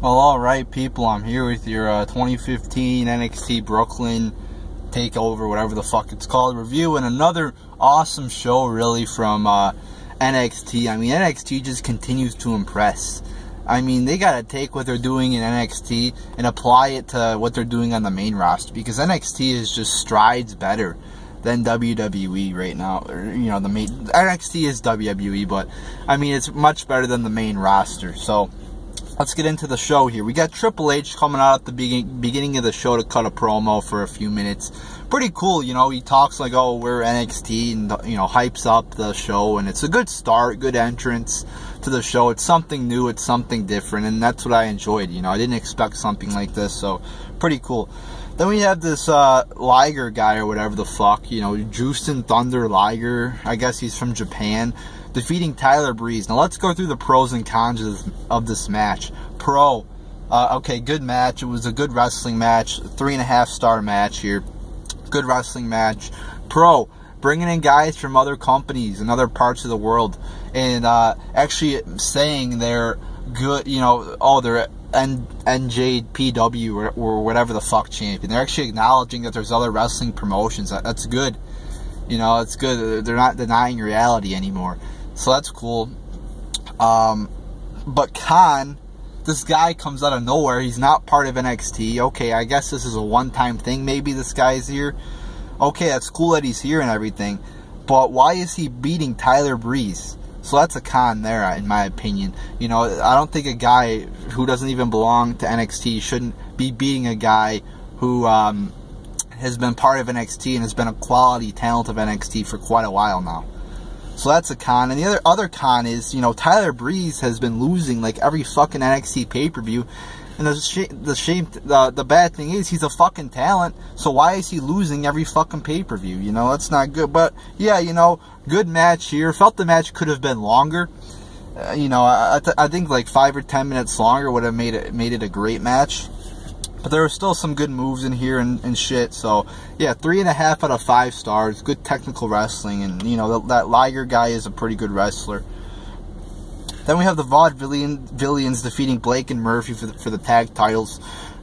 Well, alright people, I'm here with your 2015 NXT Brooklyn Takeover, whatever the fuck it's called, review, and another awesome show really from NXT. I mean, NXT just continues to impress. I mean, they gotta take what they're doing in NXT and apply it to what they're doing on the main roster, because NXT is just strides better than WWE right now. You know, the main NXT is WWE, but I mean, it's much better than the main roster. So let's get into the show here. We got Triple H coming out at the beginning of the show to cut a promo for a few minutes. Pretty cool, you know. He talks like, oh, we're NXT, and, you know, hypes up the show, and it's a good start, good entrance to the show. It's something new, it's something different, and that's what I enjoyed. You know, I didn't expect something like this, so pretty cool. Then we have this Liger guy, or whatever the fuck, you know, Justin Thunder Liger. I guess he's from Japan, defeating Tyler Breeze. Now let's go through the pros and cons of this match. Pro, okay, good match. It was a good wrestling match, 3.5-star match here. Good wrestling match. Pro, bringing in guys from other companies and other parts of the world, and actually saying they're good, you know, oh, they're NJPW or whatever the fuck champion. They're actually acknowledging that there's other wrestling promotions. That's good. You know, it's good. They're not denying reality anymore. So that's cool. But con, this guy comes out of nowhere. He's not part of NXT. Okay, I guess this is a one-time thing. Maybe this guy's here. Okay, that's cool that he's here and everything. But why is he beating Tyler Breeze? So that's a con there, in my opinion. You know, I don't think a guy who doesn't even belong to NXT shouldn't be beating a guy who has been part of NXT and has been a quality talent of NXT for quite a while now. So that's a con. And the other con is, you know, Tyler Breeze has been losing like every fucking NXT pay-per-view. And the bad thing is he's a fucking talent. So why is he losing every fucking pay-per-view? You know, that's not good. But yeah, you know, good match here. Felt the match could have been longer. You know, I think like 5 or 10 minutes longer would have made it a great match. But there were still some good moves in here and shit. So, yeah, 3.5 out of 5 stars. Good technical wrestling. And, you know, that Liger guy is a pretty good wrestler. Then we have the Vaudevillains defeating Blake and Murphy for the tag titles.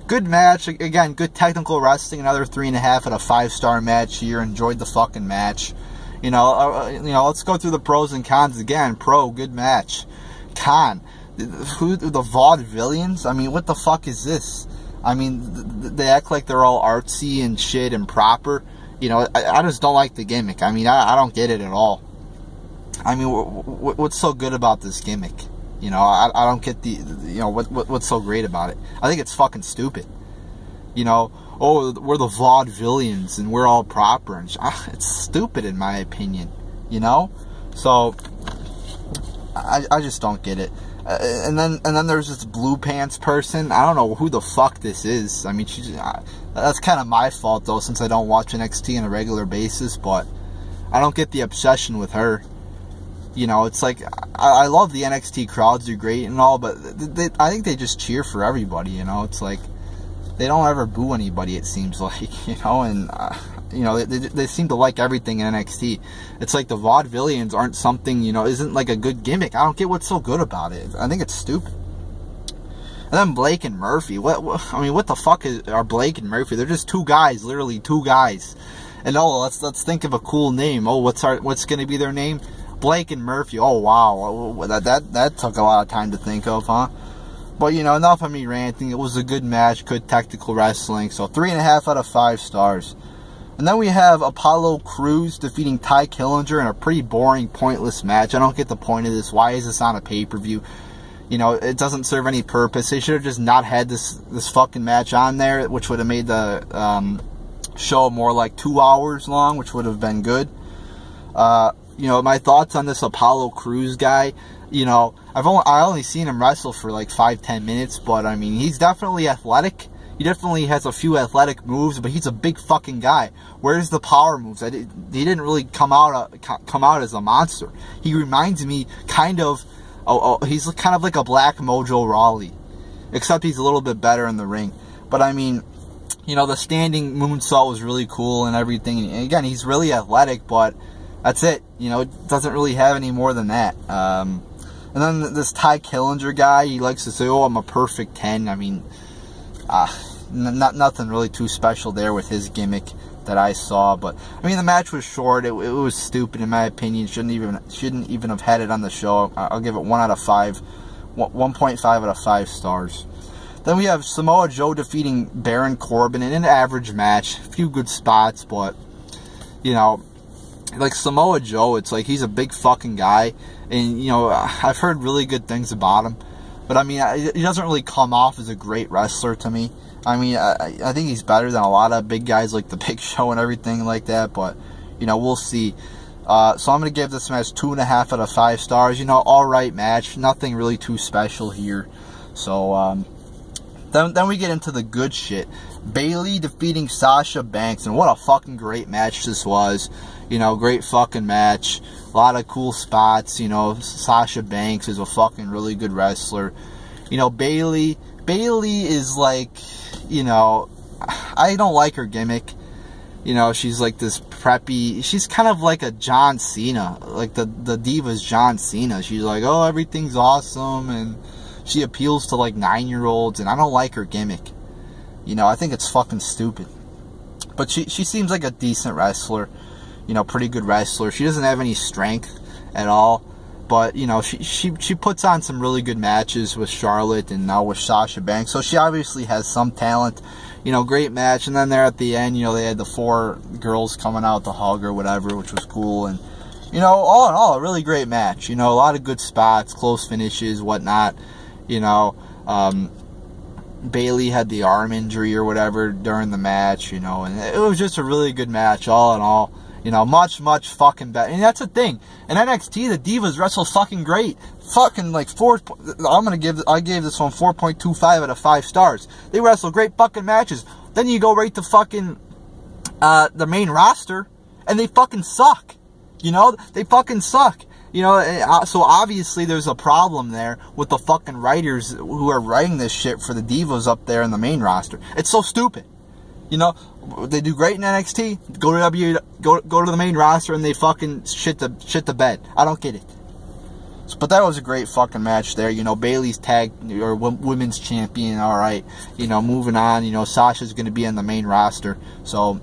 Good match. Again, good technical wrestling. Another 3.5 out of 5-star match here. Enjoyed the fucking match. You know, let's go through the pros and cons again. Pro, good match. Con, the Vaudevillains? I mean, what the fuck is this? I mean, they act like they're all artsy and shit and proper. You know, I just don't like the gimmick. I mean, I don't get it at all. I mean, what's so good about this gimmick? You know, I don't get the, you know, what's so great about it. I think it's fucking stupid. You know, oh, we're the Vaudevillains and we're all proper. And it's stupid in my opinion, you know? So, I just don't get it. And then there's this blue pants person. I don't know who the fuck this is. I mean, that's kind of my fault though, since I don't watch NXT on a regular basis. But I don't get the obsession with her. You know, it's like I love the NXT crowds; they're great and all, but I think they just cheer for everybody. You know, it's like they don't ever boo anybody. It seems like, you know, and you know, they seem to like everything in NXT. It's like the Vaudevillains aren't something, you know, isn't like a good gimmick. I don't get what's so good about it. I think it's stupid. And then Blake and Murphy. I mean, what the fuck are Blake and Murphy? They're just two guys, literally two guys. And oh, let's think of a cool name. Oh, what's going to be their name? Blake and Murphy. Oh wow, that took a lot of time to think of, huh? But you know, enough of me ranting. It was a good match, good technical wrestling. So 3.5 out of 5 stars. And then we have Apollo Crews defeating Ty Killinger in a pretty boring, pointless match. I don't get the point of this. Why is this on a pay-per-view? You know, it doesn't serve any purpose. They should have just not had this fucking match on there, which would have made the show more like 2 hours long, which would have been good. You know, my thoughts on this Apollo Crews guy, you know, I only seen him wrestle for like 5-10 minutes, but I mean, he's definitely athletic. He definitely has a few athletic moves, but he's a big fucking guy. Where's the power moves? He didn't really come out as a monster. He reminds me kind of, he's kind of like a Black Mojo Rawley, except he's a little bit better in the ring. But I mean, you know, the standing moonsault was really cool and everything. And again, he's really athletic, but that's it. You know, it doesn't really have any more than that. And then this Ty Killinger guy, he likes to say, oh, I'm a perfect 10. I mean, nothing really too special there with his gimmick that I saw. But I mean, the match was short. It was stupid in my opinion. Shouldn't even have had it on the show. I'll give it 1 out of 5, 1.5 out of 5 stars. Then we have Samoa Joe defeating Baron Corbin in an average match. A few good spots, but you know, like Samoa Joe, it's like he's a big fucking guy, and you know, I've heard really good things about him. But I mean, he doesn't really come off as a great wrestler to me. I mean, I think he's better than a lot of big guys like the Big Show and everything like that, but, you know, we'll see. So I'm going to give this match 2.5 out of 5 stars. You know, alright match. Nothing really too special here. So, then we get into the good shit. Bayley defeating Sasha Banks, and what a fucking great match this was. You know, great fucking match. A lot of cool spots. You know, Sasha Banks is a fucking really good wrestler. You know, Bayley is like, you know, I don't like her gimmick. You know, she's like this preppy, she's kind of like a John Cena, like the Divas John Cena. She's like, oh, everything's awesome, and she appeals to like 9-year-olds, and I don't like her gimmick. You know, I think it's fucking stupid. But she seems like a decent wrestler, you know, pretty good wrestler. She doesn't have any strength at all. But, you know, she puts on some really good matches with Charlotte and now with Sasha Banks. So she obviously has some talent. You know, great match. And then there at the end, you know, they had the 4 girls coming out to hug or whatever, which was cool. And, you know, all in all, a really great match. You know, a lot of good spots, close finishes, whatnot. You know, Bayley had the arm injury or whatever during the match, you know. And it was just a really good match, all in all. You know, much fucking better. And that's the thing. In NXT, the Divas wrestle fucking great. Fucking like I gave this one 4.25 out of 5 stars. They wrestle great fucking matches. Then you go right to fucking the main roster, and they fucking suck. You know, they fucking suck. You know, so obviously there's a problem there with the fucking writers who are writing this shit for the Divas up there in the main roster. It's so stupid. You know, they do great in NXT. Go to WWE, go to the main roster, and they fucking shit the bed. I don't get it. But that was a great fucking match there. You know, Bayley's tag or women's champion. All right. You know, moving on. You know, Sasha's going to be on the main roster. So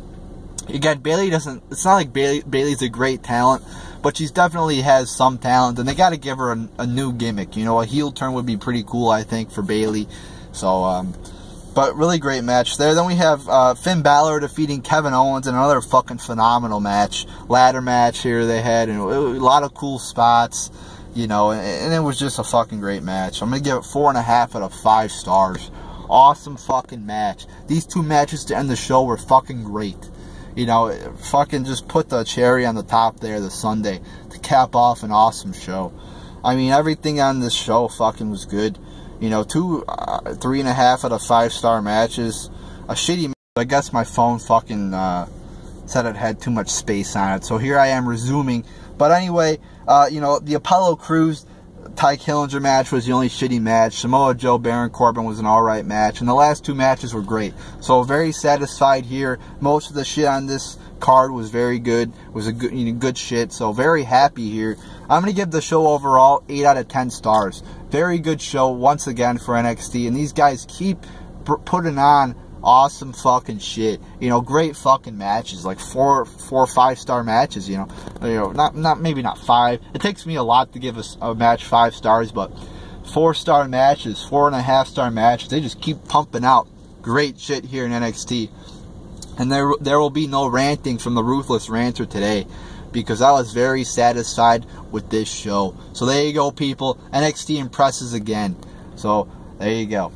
again, Bayley doesn't. It's not like Bayley's a great talent, but she definitely has some talent, and they got to give her a new gimmick. You know, a heel turn would be pretty cool, I think, for Bayley. So. But really great match there. Then we have Finn Balor defeating Kevin Owens in another fucking phenomenal match. Ladder match here they had, and a lot of cool spots, you know, and it was just a fucking great match. I'm going to give it 4.5 out of 5 stars. Awesome fucking match. These 2 matches to end the show were fucking great. You know, fucking just put the cherry on the top there, the Sunday, to cap off an awesome show. I mean, everything on this show fucking was good. You know, 3.5 out of 5 star matches. A shitty match. I guess my phone fucking said it had too much space on it. So here I am resuming. But anyway, you know, the Apollo Crews Ty Killinger match was the only shitty match. Samoa Joe, Baron Corbin was an alright match. And the last 2 matches were great. So very satisfied here. Most of the shit on this card was very good. Was a good, you know, good shit. So very happy here. I'm going to give the show overall 8 out of 10 stars. Very good show once again for NXT. And these guys keep putting on awesome fucking shit. You know, great fucking matches. Like 4 or 5 star matches, you know. Maybe not 5. It takes me a lot to give a match 5 stars, but 4 star matches, 4.5 star matches, they just keep pumping out great shit here in NXT. And there will be no ranting from the Ruthless Ranter today, because I was very satisfied with this show. So there you go, people. NXT impresses again. So there you go.